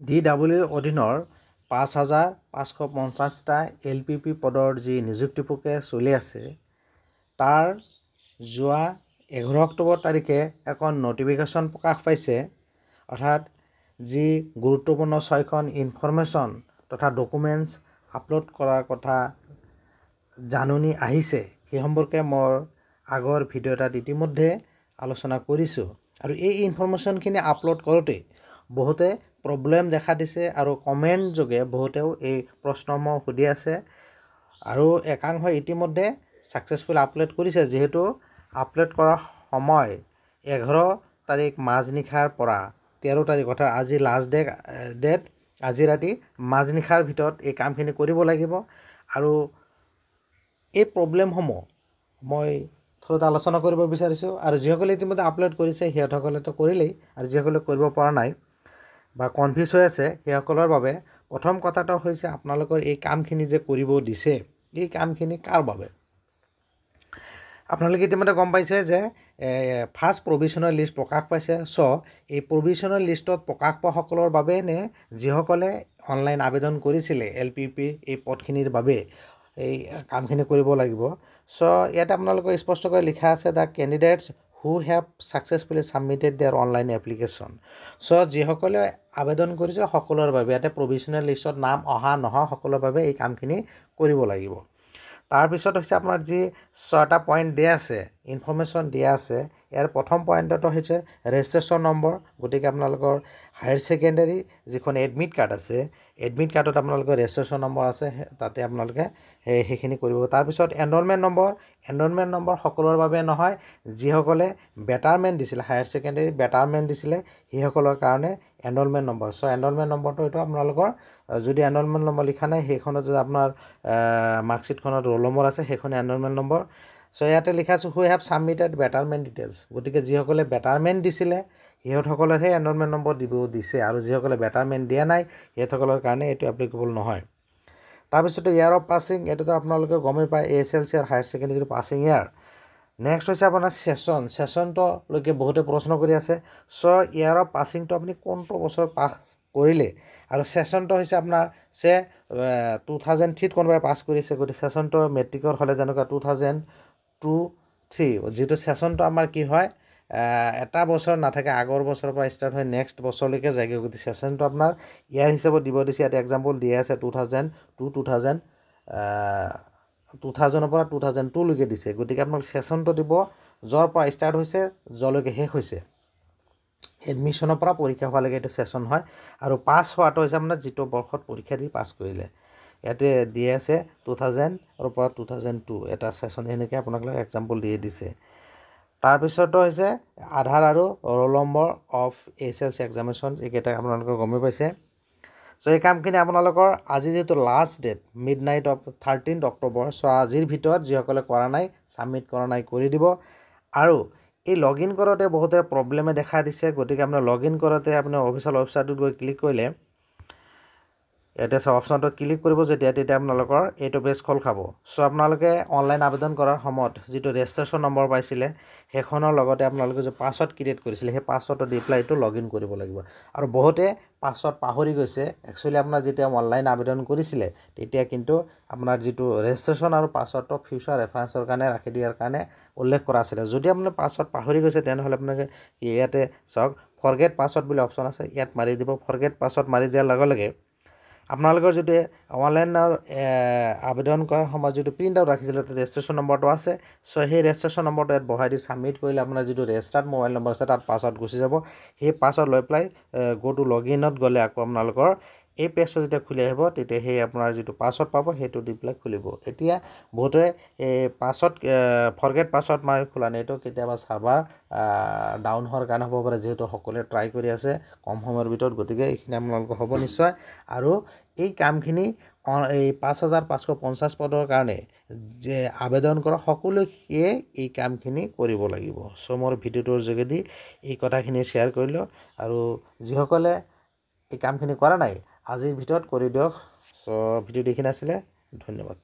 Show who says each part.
Speaker 1: DWৰ অধীনৰ ৫,৫৫০টা LPP পদৰ যি নিযুক্তি প্ৰক্ৰিয়া চলি আছে তাৰ যোৱা 11 অক্টোবৰ তাৰিখে এখন নটিফিকেশ্যন প্ৰকাশ পাইছে। অৰ্থাৎ যি গুৰুত্বপূৰ্ণ 6খন ইনফৰমেশ্যন তথা ডকুমেণ্টছ আপলোড কৰাৰ কথা জাননী আহিছে, সেই সম্পৰ্কে মই আগৰ ভিডিঅ' এটাত ইতিমধ্যে আলোচনা কৰিছোঁ। আৰু এই ইনফৰমেশ্যনখিনি আপলোড কৰোঁতে বহুতে প্ৰব্লেম দেখা দিছে আৰু কমেণ্ট যোগে বহুতেও এই প্ৰশ্নসমূহ সুধি আছে আৰু একাংশই ইতিমধ্যে ছাকচেছফুল আপলোড কৰিছে। যিহেতু আপলোড কৰাৰ সময় 11 তাৰিখ মাজনিশাৰ পৰা 13 তাৰিখ অৰ্থাৎ আজি লাষ্ট ডেট আজি ৰাতি মাজনিশাৰ ভিতৰত এই কামখিনি কৰিব লাগিব। আৰু এই প্ৰব্লেমসমূহ মই থোৰত আলোচনা কৰিব বিচাৰিছোঁ। আৰু যিসকলে ইতিমধ্যে আপলোড কৰিছে সিহঁতসকলেতো কৰিলেই, আৰু যিসকলে কৰিব পৰা নাই বা কনফিউজ হৈ আছে সেইসকলৰ বাবে প্ৰথম কথাটো হৈছে আপোনালোকৰ এই কামখিনি যে কৰিব দিছে এই কামখিনি কাৰ বাবে। আপোনালোকে ইতিমধ্যে গম পাইছে যে ফাৰ্ষ্ট প্ৰভিশ্যনেল লিষ্ট প্ৰকাশ পাইছে। এই প্ৰভিশ্যনেল লিষ্টত প্ৰকাশ পোৱা সকলৰ বাবে নে যিসকলে অনলাইন আবেদন কৰিছিলে LPP এই পদখিনিৰ বাবে এই কামখিনি কৰিব লাগিব। ইয়াতে আপোনালোকৰ স্পষ্টকৈ লিখা আছে the candidates who have successfully submitted their online application। যিসকলে আবেদন কৰিছে সকলৰ বাবে ইয়াতে প্ৰভিশ্যনেল লিষ্টত নাম অহা নহয় সকলৰ বাবে এই কামখিনি কৰিব লাগিব। তাৰপিছত হৈছে আপোনাৰ যি 6টা পইণ্ট দিয়া আছে, ইনফৰমেশ্যন দিয়া আছে। ইয়াৰ প্ৰথম পইণ্টটো হৈছে ৰেজিষ্ট্ৰেশ্যন নম্বৰ। গতিকে আপোনালোকৰ হায়াৰ ছেকেণ্ডাৰী যিখন এডমিট কাৰ্ড আছে, এডমিট কাৰ্ডত আপোনালোকৰ ৰেজিষ্ট্ৰেশ্যন নম্বৰ আছে, তাতে আপোনালোকে সেইখিনি কৰিব। তাৰপিছত এনৰলমেণ্ট নম্বৰ। এনৰলমেণ্ট নম্বৰ সকলৰ বাবে নহয়, যিসকলে বেটাৰমেণ্ট দিছিলে, হায়াৰ ছেকেণ্ডাৰী বেটাৰমেণ্ট দিছিলে সেইসকলৰ কাৰণে এনৰলমেণ্ট নম্বৰ। এনৰলমেণ্ট নম্বৰটো এইটো আপোনালোকৰ যদি এনৰলমেণ্ট নম্বৰ লিখা নাই সেইখনত যদি আপোনাৰ মাৰ্কশ্বিটখনত ৰোল নম্বৰ আছে সেইখন এনৰলমেণ্ট নম্বৰ। ইয়াতে লিখা আছে who have submitted betterment details। গতিকে যিসকলে বেটাৰমেণ্ট দিছিলে সিহঁতসকলেহে এনৰলমেণ্ট নম্বৰ দিছে, আৰু যিসকলে বেটাৰমেণ্ট দিয়া নাই সিহঁতসকলৰ কাৰণে এইটো এপ্লিকেবল নহয়। তাৰপিছতে ইয়াৰ অফ পাছিং, এইটোতো আপোনালোকে গমেই পায় SSLC আৰু হায়াৰ ছেকেণ্ডেৰী পাছিং ইয়াৰ। নেক্সট হৈছে আপোনাৰ ছেশ্যনটোলৈকে বহুতে প্ৰশ্ন কৰি আছে। ইয়াৰ অফ পাছিংটো আপুনি কোনটো বছৰ পাছ কৰিলে, আৰু ছেশ্যনটো হৈছে আপোনাৰ 2003 কোনোবাই পাছ কৰিছে। গতিকে ছেশ্যনটো মেট্ৰিকৰ হ'লে যেনেকুৱা 2002-03, যিটো ছেশ্যনটো আমাৰ কি হয় এটা বছৰ নাথাকে, আগৰ বছৰৰ পৰা ষ্টাৰ্ট হয় নেক্সট বছৰলৈকে যায়গৈ। গতিকে ছেশ্যনটো আপোনাৰ ইয়াৰ হিচাপত দিব দিছে। ইয়াত এক্সাম্পল দিয়া আছে 2000-2000 পৰা 2002লৈকে দিছে। গতিকে আপোনাক ছেশ্যনটো দিব য'ৰ পৰা ষ্টাৰ্ট হৈছে য'লৈকে শেষ হৈছে। এডমিশ্যনৰ পৰা পৰীক্ষা হোৱালৈকে এইটো ছেশ্যন হয়। আৰু পাছ হোৱাটো হৈছে আপোনাৰ যিটো বৰ্ষত পৰীক্ষা দি পাছ কৰিলে। ইয়াতে দিয়া আছে 2000-ৰ পৰা 2002 এটা ছেশ্যন, এনেকৈ আপোনালোকক এক্সাম্পল দিয়ে দিছে। তাৰপিছতো হৈছে আধাৰ আৰু roll number of SSLC examination, এইকেইটা আপোনালোকে গমেই পাইছে। এই কামখিনি আপোনালোকৰ আজি যিহেতু last date midnight of 13 October, আজিৰ ভিতৰত যিসকলে কৰা নাই ছাবমিট কৰা নাই কৰি দিব। আৰু এই লগ ইন কৰোঁতে বহুতে প্ৰব্লেমে দেখা দিছে। গতিকে আপোনাৰ লগ ইন কৰোঁতে আপোনাৰ অফিচিয়েল ৱেবছাইটত গৈ ক্লিক কৰিলে ইয়াতে অপশ্যনটোত ক্লিক কৰিব যেতিয়া, তেতিয়া আপোনালোকৰ এইটো পেজ খোল খাব। আপোনালোকে অনলাইন আবেদন কৰাৰ সময়ত যিটো ৰেজিষ্ট্ৰেশ্যন নম্বৰ পাইছিলে সেইখনৰ লগতে আপোনালোকে যে পাছৱৰ্ড ক্ৰিয়েট কৰিছিলে সেই পাছৱৰ্ডটো দি পেলাই এইটো লগ ইন কৰিব লাগিব। আৰু বহুতে পাছৱৰ্ড পাহৰি গৈছে। একচুৱেলি আপোনাৰ যেতিয়া অনলাইন আবেদন কৰিছিলে তেতিয়া কিন্তু আপোনাৰ যিটো ৰেজিষ্ট্ৰেশ্যন আৰু পাছৱৰ্ডটো ফিউচাৰ ৰেফাৰেঞ্চৰ কাৰণে ৰাখি দিয়াৰ কাৰণে উল্লেখ কৰা আছিলে। যদি আপুনি পাছৱৰ্ড পাহৰি গৈছে তেনেহ'লে আপোনালোকে ইয়াতে চাওক ফৰগেট পাছৱৰ্ড বুলি অপশ্যন আছে, ইয়াত মাৰি দিব। ফৰগেট পাছৱৰ্ড মাৰি দিয়াৰ লগে লগে আপোনালোকৰ যদি অনলাইনৰ আবেদন কৰাৰ সময়ত যিটো প্ৰিণ্ট আউট ৰাখিছিলে তাতে ৰেজিষ্ট্ৰেশ্যন নম্বৰটো আছে। সেই ৰেজিষ্ট্ৰেশ্যন নম্বৰটো ইয়াত বহাই দি ছাবমিট কৰিলে আপোনাৰ যিটো ৰেজিষ্টাৰ্ড মোবাইল নম্বৰ আছে তাত পাছৱৰ্ড গুচি যাব। সেই পাছৱৰ্ড লৈ পেলাই গো টু লগ ইনত গ'লে আকৌ আপোনালোকৰ এই পেজটো যেতিয়া খুলি আহিব তেতিয়া সেই আপোনাৰ যিটো পাছৱৰ্ড পাব সেইটো দি পেলাই খুলিব। এতিয়া বহুতে এই পাছৱৰ্ড ফৰগেট পাছৱৰ্ড মাৰি খোলা নাই, এইটো কেতিয়াবা ছাৰ্ভাৰ ডাউন হোৱাৰ কাৰণে হ'ব পাৰে, যিহেতু সকলোৱে ট্ৰাই কৰি আছে কম সময়ৰ ভিতৰত। গতিকে এইখিনি আপোনালোকৰ হ'ব নিশ্চয়। আৰু এই কামখিনি এই 5,550 পদৰ কাৰণে যে আবেদন কৰা সকলোৱে এই কামখিনি কৰিব লাগিব। মোৰ ভিডিঅ'টোৰ যোগেদি এই কথাখিনি শ্বেয়াৰ কৰিলোঁ। আৰু যিসকলে এই কামখিনি কৰা নাই আজিৰ ভিতৰত কৰি দিয়ক। ভিডিঅ'টো এইখিনি আছিলে, ধন্যবাদ।